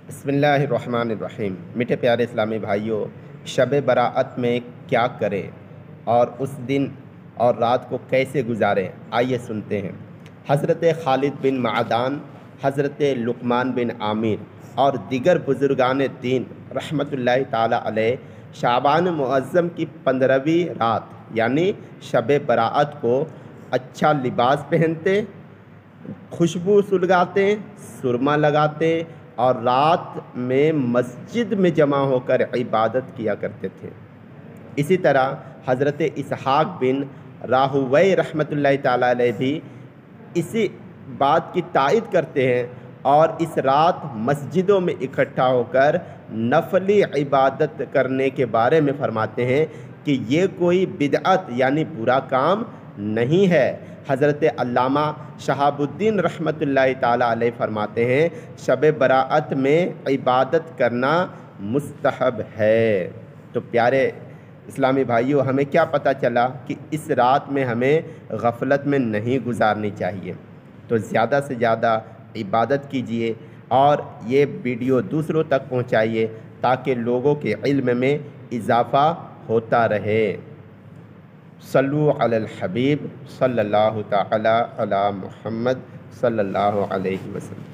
بسم اللہ الرحمن الرحیم۔ میٹھے پیارے اسلامی بھائیوں، شب برأت میں کیا کریں اور اس دن اور رات کو کیسے گزاریں، آئیے سنتے ہیں۔ حضرت خالد بن معدان، حضرت لقمان بن عامر اور دیگر بزرگان دین رحمۃ اللہ تعالی علیہ شعبان معظم کی 15ویں رات یعنی شب برأت کو اچھا لباس پہنتے، خوشبو سلگاتے، سرما لگاتے اور رات میں مسجد میں جمع ہو کر عبادت کیا کرتے تھے۔ اسی طرح حضرت اسحاق بن راہویہ رحمۃ اللہ تعالی علیہ بھی اسی بات کی تائید کرتے ہیں اور اس رات مسجدوں میں اکٹھا ہو کر نفلی عبادت کرنے کے بارے میں فرماتے ہیں کہ یہ کوئی بدعت یعنی برا کام نہیں ہے۔ حضرت علامہ شہاب الدین رحمۃ اللہ تعالی علیہ فرماتے ہیں شب برأت میں عبادت کرنا مستحب ہے۔ تو پیارے اسلامی بھائیوں، ہمیں کیا پتہ چلا کہ اس رات میں ہمیں غفلت میں نہیں گزارنی چاہیے، تو زیادہ سے زیادہ عبادت کیجیے اور یہ ویڈیو دوسروں تک پہنچائیے تاکہ لوگوں کے علم میں اضافہ ہوتا رہے۔ صلو علی الحبیب صلی اللہ تعالی علی محمد صلی اللہ علیہ وسلم۔